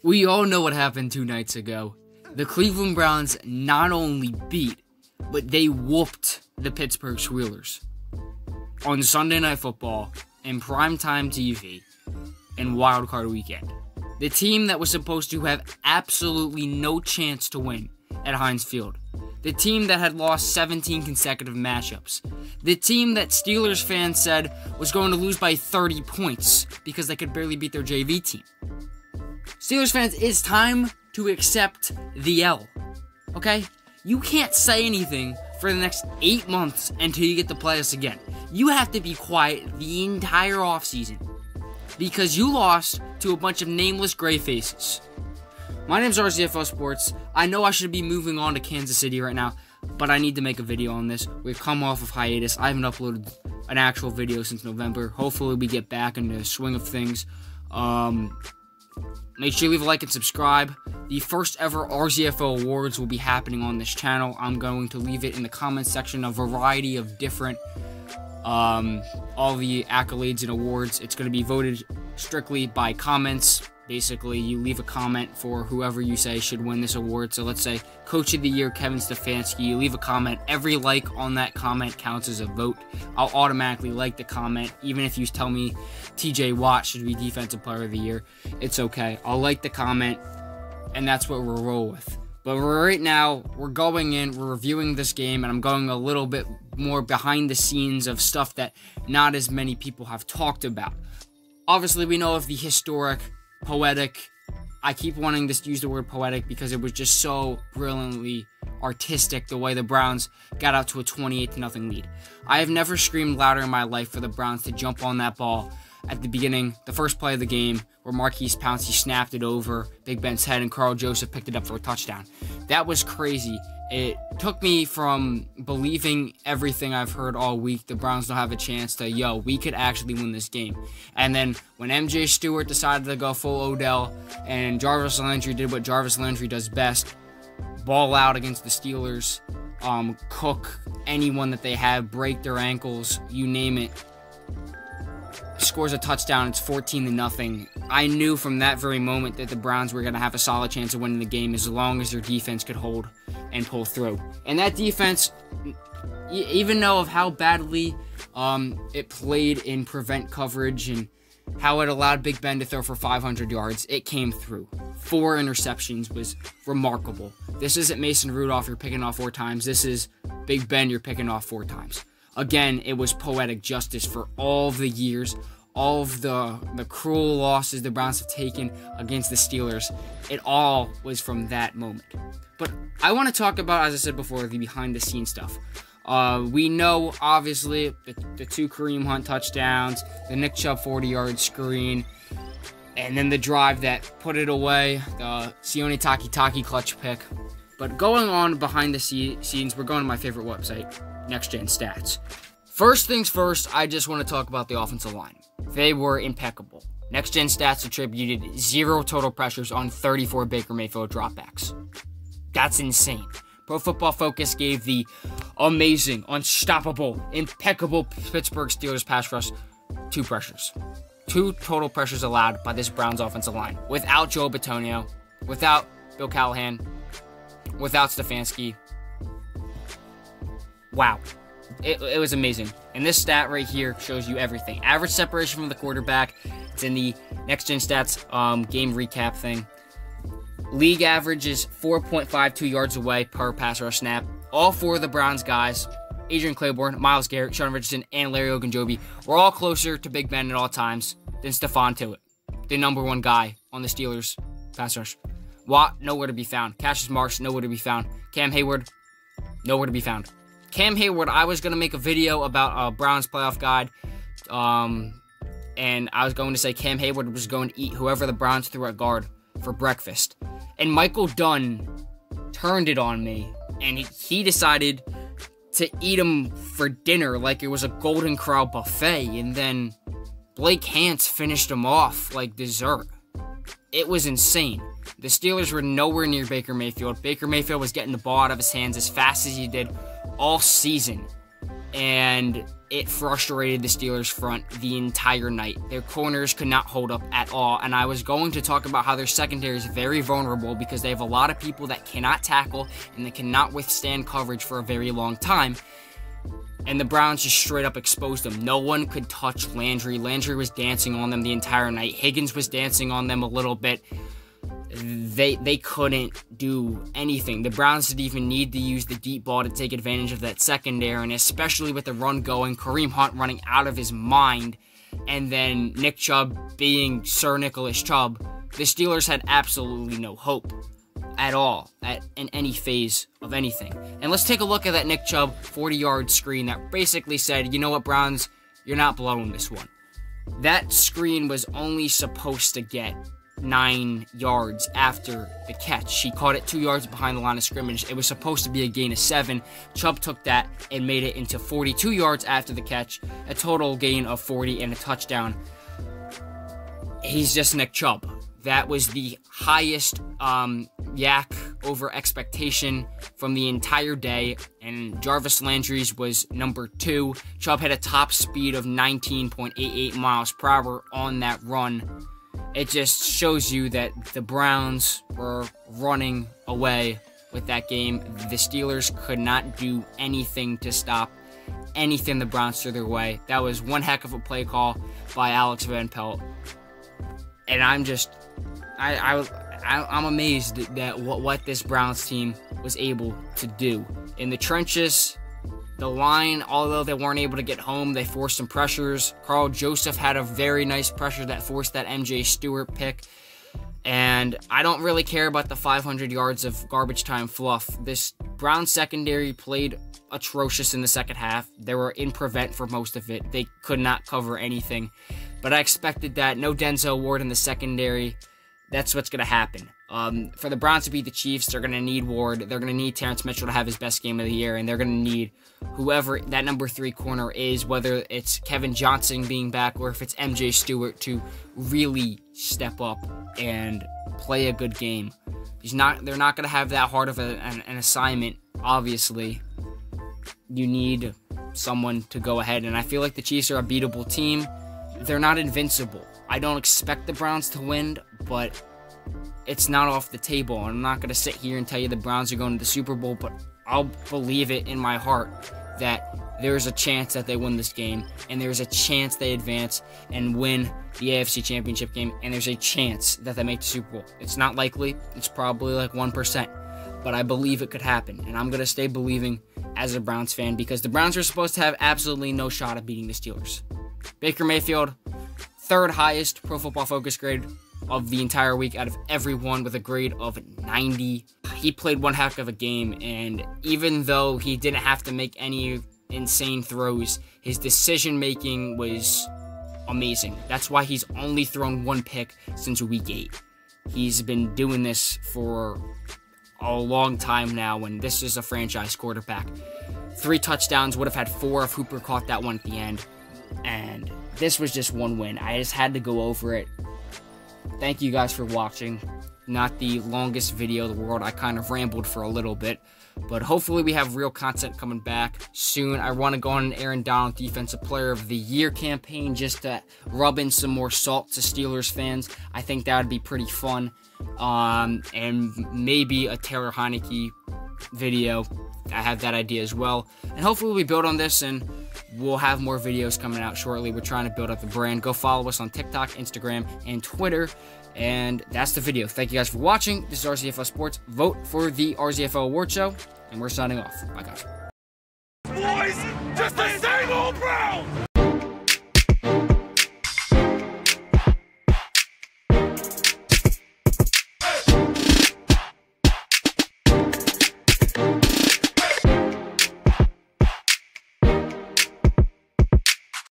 We all know what happened 2 nights ago. The Cleveland Browns not only beat, but they whooped the Pittsburgh Squealers on Sunday Night Football and primetime TV and wildcard weekend. The team that was supposed to have absolutely no chance to win at Heinz Field. The team that had lost 17 consecutive matchups. The team that Steelers fans said was going to lose by 30 points because they could barely beat their JV team. Steelers fans, it's time to accept the L. Okay? You can't say anything for the next 8 months until you get to play us again. You have to be quiet the entire offseason because you lost to a bunch of nameless gray faces. My name's RZFL Sports. I know I should be moving on to Kansas City right now, but I need to make a video on this. We've come off of hiatus. I haven't uploaded an actual video since November. Hopefully we get back in the swing of things. Make sure you leave a like and subscribe. The first ever RZFL Awards will be happening on this channel. I'm going to leave it in the comments section, a variety of different, all the accolades and awards. It's going to be voted strictly by comments. Basically, you leave a comment for whoever you say should win this award. So let's say Coach of the Year, Kevin Stefanski. You leave a comment. Every like on that comment counts as a vote. I'll automatically like the comment. Even if you tell me TJ Watt should be Defensive Player of the Year, it's okay. I'll like the comment, and that's what we'll roll with. But right now, we're going in, we're reviewing this game, and I'm going a little bit more behind the scenes of stuff that not as many people have talked about. Obviously, we know of the historic, poetic, I keep wanting to use the word poetic because it was just so brilliantly artistic the way the Browns got out to a 28-0 lead. I have never screamed louder in my life for the Browns to jump on that ball at the beginning, the first play of the game, where Marquise Pouncey snapped it over Big Ben's head and Carl Joseph picked it up for a touchdown. That was crazy. It took me from believing everything I've heard all week, the Browns don't have a chance, to, we could actually win this game. And then when MJ Stewart decided to go full Odell and Jarvis Landry did what Jarvis Landry does best, ball out against the Steelers, cook anyone that they have, break their ankles, you name it, scores a touchdown, it's 14-0. I knew from that very moment that the Browns were going to have a solid chance of winning the game as long as their defense could hold and pull through. And that defense, even though of how badly it played in prevent coverage and how it allowed Big Ben to throw for 500 yards, it came through. 4 interceptions was remarkable. This isn't Mason Rudolph you're picking off 4 times. This is Big Ben you're picking off 4 times. Again, it was poetic justice for all of the years, all of the cruel losses the Browns have taken against the Steelers. It all was from that moment. But I want to talk about, as I said before, the behind-the-scenes stuff. We know, obviously, the 2 Kareem Hunt touchdowns, the Nick Chubb 40-yard screen, and then the drive that put it away, the Sione Takitaki clutch pick. But going on behind the scenes, we're going to my favorite website, Next Gen Stats. First things first, I just want to talk about the offensive line. They were impeccable. Next Gen Stats attributed 0 total pressures on 34 Baker Mayfield dropbacks. That's insane. Pro Football Focus gave the amazing, unstoppable, impeccable Pittsburgh Steelers pass rush 2 pressures. 2 total pressures allowed by this Browns offensive line. Without Joe Bitonio, without Bill Callahan, without Stefanski. Wow. It was amazing. And this stat right here shows you everything. Average separation from the quarterback. It's in the Next Gen Stats game recap thing. League average is 4.52 yards away per pass rush snap. All 4 of the Browns guys, Adrian Claiborne, Myles Garrett, Sheldrick Redwine, and Larry Ogunjobi, were all closer to Big Ben at all times than Stephon Tuitt, the #1 guy on the Steelers pass rush. Watt, nowhere to be found. Cassius Marsh, nowhere to be found. Cam Hayward, nowhere to be found. Cam Hayward, I was going to make a video about Browns playoff guide, and I was going to say Cam Hayward was going to eat whoever the Browns threw at guard for breakfast. And Michael Dunn turned it on me, and he decided to eat him for dinner like it was a Golden Corral buffet, and then Blake Hance finished him off like dessert. It was insane. The Steelers were nowhere near Baker Mayfield. Baker Mayfield was getting the ball out of his hands as fast as he did all season. And it frustrated the Steelers front the entire night. Their corners could not hold up at all, and I was going to talk about how their secondary is very vulnerable because they have a lot of people that cannot tackle and they cannot withstand coverage for a very long time. And the Browns just straight up exposed them. No one could touch Landry. Landry was dancing on them the entire night. Higgins was dancing on them a little bit. They couldn't do anything. The Browns didn't even need to use the deep ball to take advantage of that secondary, and especially with the run going, Kareem Hunt running out of his mind, and then Nick Chubb being Sir Nicholas Chubb. The Steelers had absolutely no hope at all in any phase of anything. And let's take a look at that Nick Chubb 40-yard screen that basically said, you know what, Browns, you're not blowing this one. That screen was only supposed to get 9 yards after the catch. He caught it 2 yards behind the line of scrimmage. It was supposed to be a gain of 7. Chubb took that and made it into 42 yards after the catch, a total gain of 40 and a touchdown. He's just Nick Chubb. That was the highest yak over expectation from the entire day, and Jarvis Landry's was number 2. Chubb had a top speed of 19.88 miles per hour on that run. It just shows you that the Browns were running away with that game. The Steelers could not do anything to stop anything the Browns threw their way. That was one heck of a play call by Alex Van Pelt. And I'm amazed at what this Browns team was able to do. In the trenches, the line, although they weren't able to get home, they forced some pressures. Carl Joseph had a very nice pressure that forced that MJ Stewart pick. And I don't really care about the 500 yards of garbage time fluff. This Browns secondary played atrocious in the second half. They were in prevent for most of it. They could not cover anything. But I expected that. No Denzel Ward in the secondary. That's what's going to happen. For the Browns to beat the Chiefs, they're going to need Ward. They're going to need Terrence Mitchell to have his best game of the year. And they're going to need whoever that number 3 corner is, whether it's Kevin Johnson being back or if it's MJ Stewart, to really step up and play a good game. They're not going to have that hard of an assignment, obviously. You need someone to go ahead. And I feel like the Chiefs are a beatable team. They're not invincible. I don't expect the Browns to win, but it's not off the table. I'm not going to sit here and tell you the Browns are going to the Super Bowl, but I'll believe it in my heart that there's a chance that they win this game, and there's a chance they advance and win the AFC Championship game, and there's a chance that they make the Super Bowl. It's not likely. It's probably like 1%, but I believe it could happen, and I'm going to stay believing as a Browns fan because the Browns are supposed to have absolutely no shot at beating the Steelers. Baker Mayfield, 3rd highest Pro Football Focus grade of the entire week out of everyone with a grade of 90. He played one heck of a game, and even though he didn't have to make any insane throws, his decision-making was amazing. That's why he's only thrown 1 pick since week 8. He's been doing this for a long time now, and this is a franchise quarterback. 3 touchdowns, would have had 4 if Hooper caught that one at the end. And this was just 1 win. I just had to go over it. Thank you guys for watching. Not the longest video in the world. I kind of rambled for a little bit. But hopefully we have real content coming back soon. I want to go on an Aaron Donald Defensive Player of the Year campaign just to rub in some more salt to Steelers fans. I think that would be pretty fun. And maybe a Taylor Heineke video. I have that idea as well. And hopefully we build on this and we'll have more videos coming out shortly. We're trying to build up the brand. Go follow us on TikTok, Instagram, and Twitter. And that's the video. Thank you guys for watching. This is RZFL Sports. Vote for the RZFL Award Show. And we're signing off. Bye, guys. Boys, just the same old Browns!